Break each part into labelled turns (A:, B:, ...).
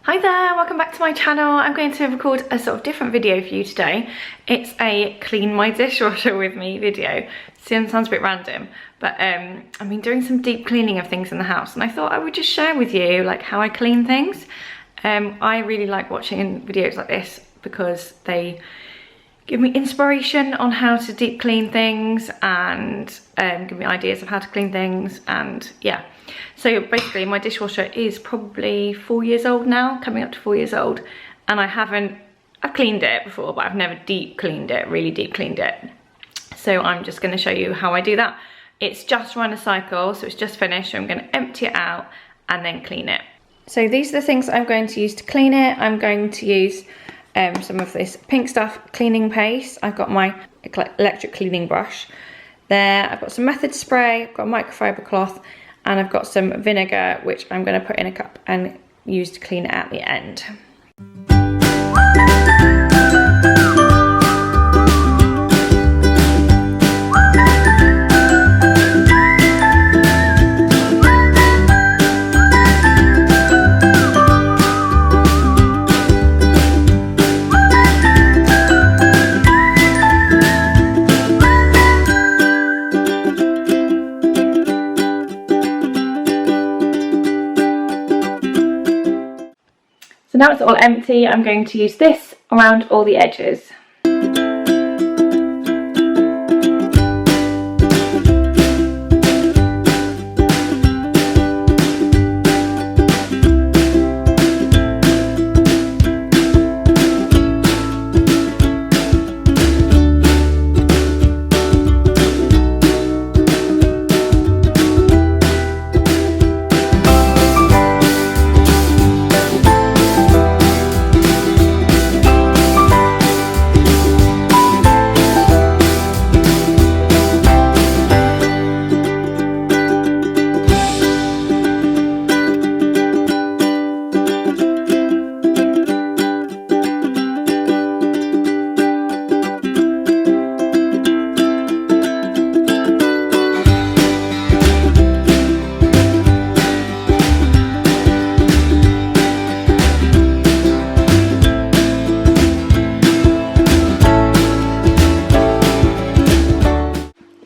A: Hi there, welcome back to my channel. I'm going to record a sort of different video for you today. It's a clean my dishwasher with me video. Sounds a bit random, but I've been doing some deep cleaning of things in the house and I thought I would just share with you like how I clean things. I really like watching videos like this because they give me inspiration on how to deep clean things and give me ideas of how to clean things, and yeah. So basically my dishwasher is probably 4 years old now, coming up to 4 years old, and I've cleaned it before, but I've never deep cleaned it, really deep cleaned it. So I'm just going to show you how I do that. It's just run a cycle, so it's just finished, so I'm going to empty it out and then clean it. So these are the things I'm going to use to clean it. I'm going to use some of this Pink Stuff cleaning paste. I've got my electric cleaning brush there. I've got some method spray, I've got microfiber cloth, and I've got some vinegar, which I'm going to put in a cup and use to clean it at the end. So now it's all empty, I'm going to use this around all the edges.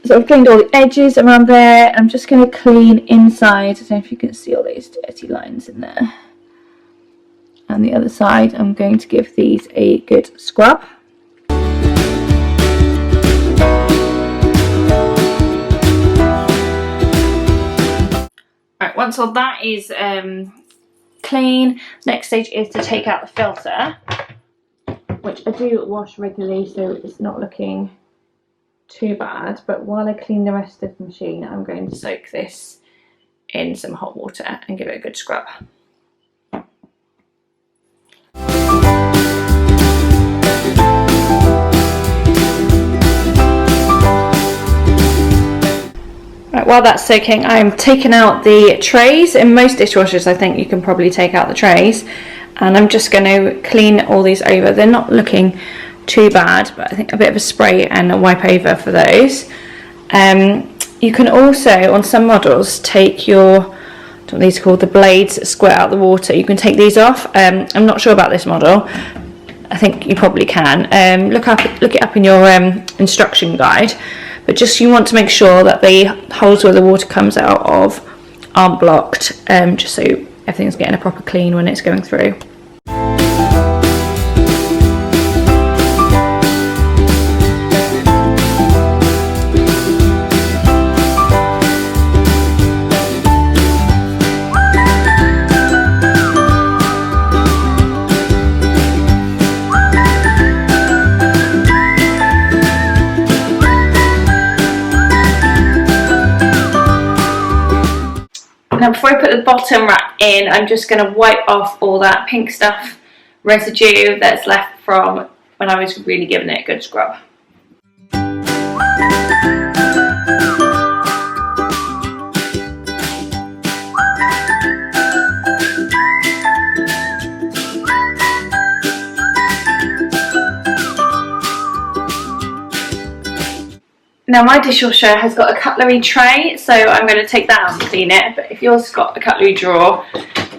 A: So I've cleaned all the edges around there. I'm just going to clean inside. I don't know if you can see all those dirty lines in there. And the other side, I'm going to give these a good scrub. Right, once all that is clean, next stage is to take out the filter, which I do wash regularly, so it's not looking too bad. But while I clean the rest of the machine, I'm going to soak this in some hot water and give it a good scrub. Right, while that's soaking, I'm taking out the trays. In most dishwashers I think you can probably take out the trays, and I'm just going to clean all these over. They're not looking too bad, but I think a bit of a spray and a wipe over for those. You can also, on some models, take your, what these are called, the blades that squirt out the water. You can take these off. I'm not sure about this model. I think you probably can. Look it up in your instruction guide. But just you want to make sure that the holes where the water comes out of aren't blocked, just so everything's getting a proper clean when it's going through. Now before I put the bottom wrap in, I'm just going to wipe off all that Pink Stuff residue that's left from when I was really giving it a good scrub. Now my dishwasher has got a cutlery tray, so I'm going to take that out and clean it, but if yours has got a cutlery drawer,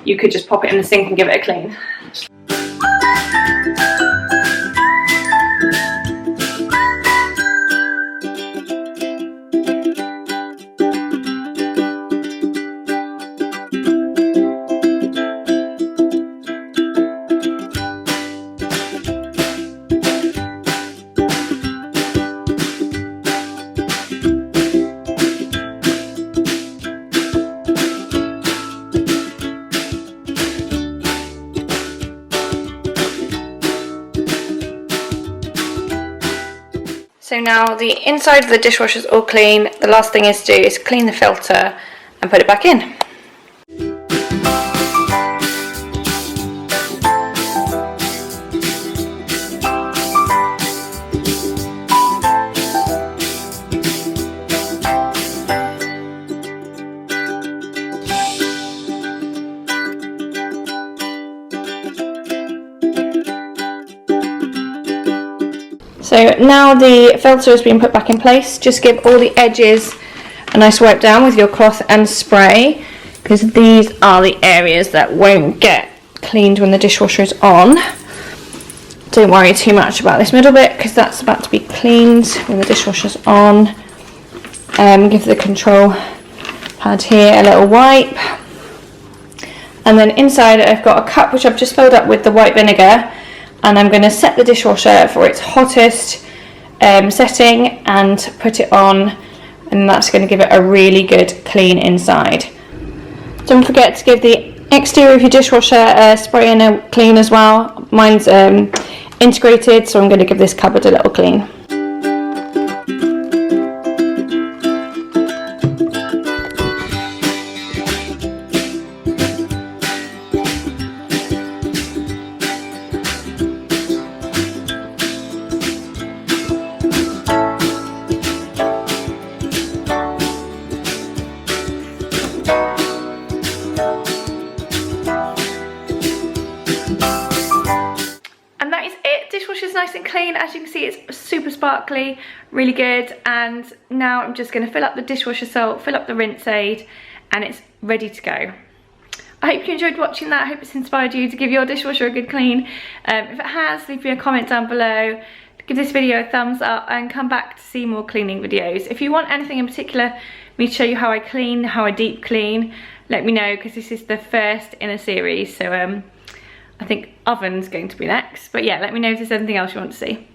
A: you could just pop it in the sink and give it a clean. So now the inside of the dishwasher is all clean. The last thing is to do is clean the filter and put it back in. So now the filter has been put back in place. Just give all the edges a nice wipe down with your cloth and spray, because these are the areas that won't get cleaned when the dishwasher is on. Don't worry too much about this middle bit, because that's about to be cleaned when the dishwasher's on. Give the control pad here a little wipe. And then inside I've got a cup which I've just filled up with the white vinegar, and I'm going to set the dishwasher for its hottest setting and put it on, and that's going to give it a really good clean inside. Don't forget to give the exterior of your dishwasher a spray and a clean as well. Mine's integrated, so I'm going to give this cupboard a little clean. Dishwasher's nice and clean. As you can see, it's super sparkly, really good. And now I'm just going to fill up the dishwasher salt, fill up the rinse aid, and it's ready to go. I hope you enjoyed watching that. I hope it's inspired you to give your dishwasher a good clean. If it has, leave me a comment down below. Give this video a thumbs up and come back to see more cleaning videos. If you want anything in particular, me to show you how I clean, how I deep clean, let me know, because this is the first in a series. So I think oven's going to be next. But yeah, let me know if there's anything else you want to see.